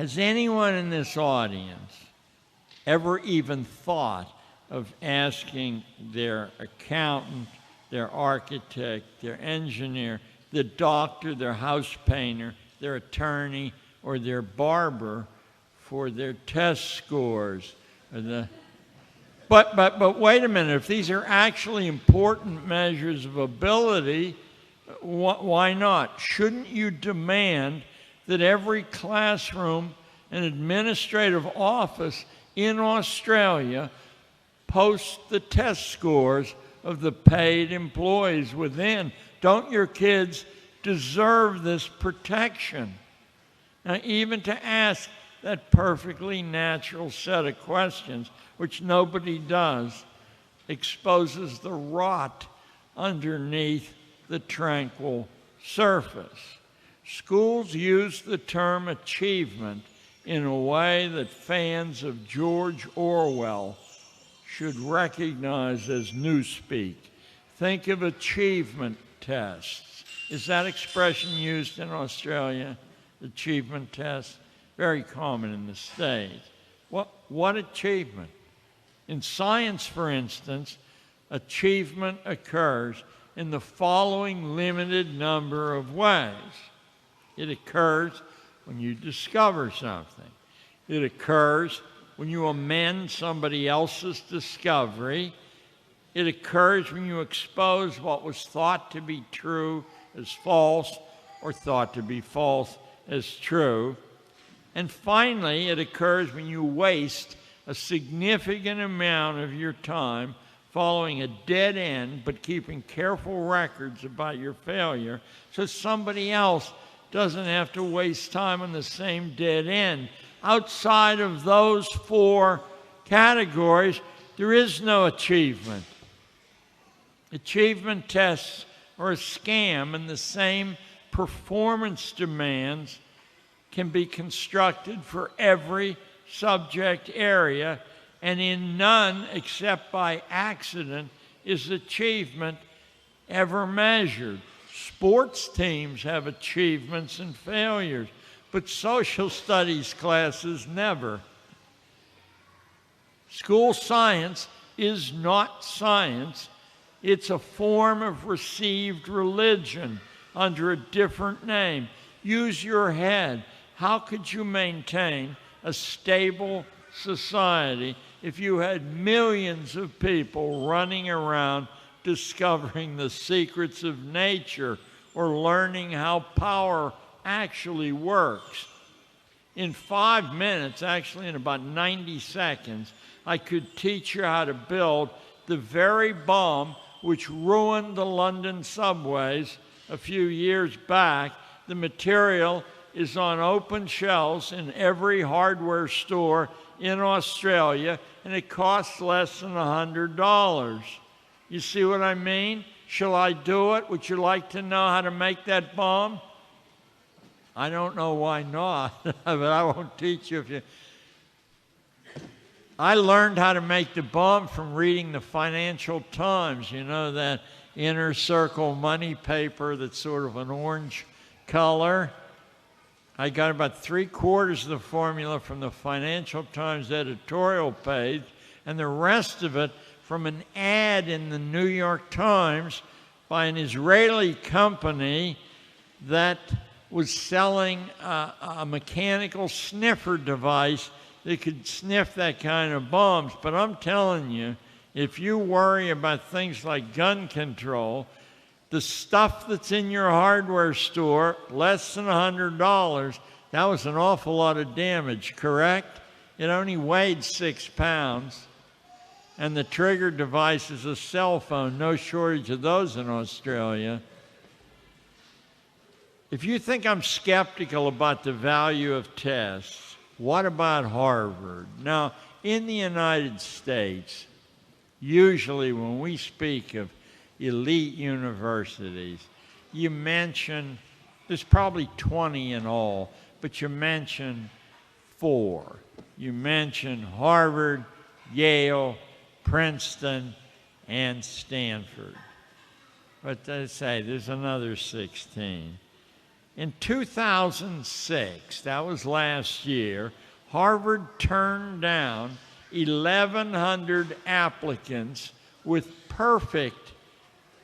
Has anyone in this audience ever even thought of asking their accountant, their architect, their engineer, the doctor, their house painter, their attorney, or their barber for their test scores? But wait a minute, if these are actually important measures of ability, why not? Shouldn't you demand that every classroom and administrative office in Australia post the test scores of the paid employees within? Don't your kids deserve this protection? Now, even to ask that perfectly natural set of questions, which nobody does, exposes the rot underneath the tranquil surface. Schools use the term achievement in a way that fans of George Orwell should recognize as newspeak. Think of achievement tests. Is that expression used in Australia? Achievement tests? Very common in the States. What achievement? In science, for instance, achievement occurs in the following limited number of ways. It occurs when you discover something. It occurs when you amend somebody else's discovery. It occurs when you expose what was thought to be true as false or thought to be false as true. And finally, it occurs when you waste a significant amount of your time following a dead end, but keeping careful records about your failure so somebody else doesn't have to waste time on the same dead end. Outside of those four categories, there is no achievement. Achievement tests are a scam, and the same performance demands can be constructed for every subject area, and in none except by accident is achievement ever measured. Sports teams have achievements and failures, but social studies classes never. School science is not science. It's a form of received religion under a different name. Use your head. How could you maintain a stable society if you had millions of people running around discovering the secrets of nature or learning how power actually works? In 5 minutes, actually in about 90 seconds, I could teach you how to build the very bomb which ruined the London subways a few years back. The material is on open shelves in every hardware store in Australia, and it costs less than $100. You see what I mean? Shall I do it? Would you like to know how to make that bomb? I don't know why not, but I won't teach you if you... I learned how to make the bomb from reading the Financial Times, you know, that inner circle money paper that's sort of an orange color. I got about 3/4 of the formula from the Financial Times editorial page, and the rest of it from an ad in the New York Times by an Israeli company that was selling a mechanical sniffer device that could sniff that kind of bombs. But I'm telling you, if you worry about things like gun control, the stuff that's in your hardware store, less than $100, that was an awful lot of damage, correct? It only weighed 6 pounds. And the trigger device is a cell phone, no shortage of those in Australia. If you think I'm skeptical about the value of tests, what about Harvard? Now, in the United States, usually when we speak of elite universities, you mention, there's probably 20 in all, but you mention 4. You mention Harvard, Yale, Princeton, and Stanford. But they say there's another 16. In 2006, that was last year, Harvard turned down 1,100 applicants with perfect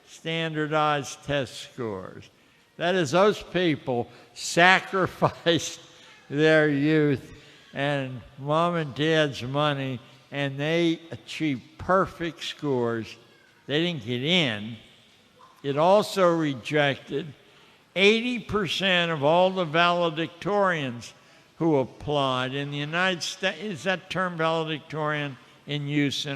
standardized test scores. That is, those people sacrificed their youth and mom and dad's money, and they achieved perfect scores. They didn't get in. It also rejected 80% of all the valedictorians who applied in the United States. Is that term valedictorian in use?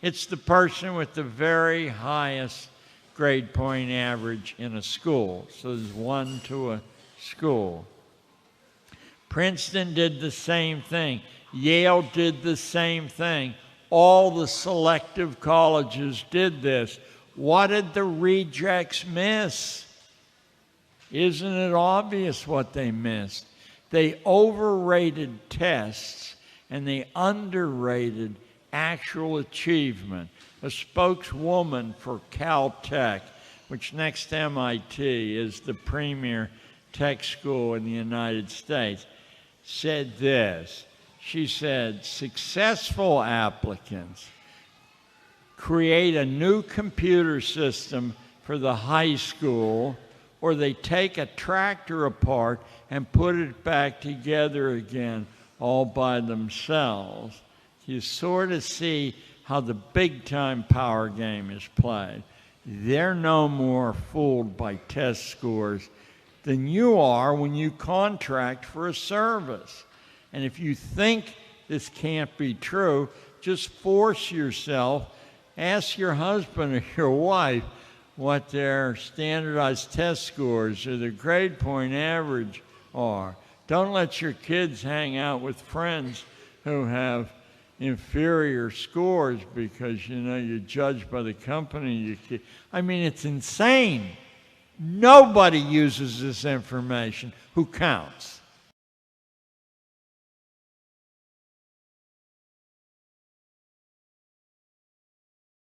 It's the person with the very highest grade point average in a school. So there's one to a school. Princeton did the same thing. Yale did the same thing. All the selective colleges did this. What did the rejects miss? Isn't it obvious what they missed? They overrated tests and they underrated actual achievement. A spokeswoman for Caltech, which next to MIT is the premier tech school in the United States, said this. She said, successful applicants create a new computer system for the high school, or they take a tractor apart and put it back together again all by themselves. You sort of see how the big-time power game is played. They're no more fooled by test scores than you are when you contract for a service. And if you think this can't be true, just force yourself, ask your husband or your wife what their standardized test scores or their grade point average are. Don't let your kids hang out with friends who have inferior scores because, you know, you're judged by the company you keep. I mean, it's insane. Nobody uses this information. Who counts?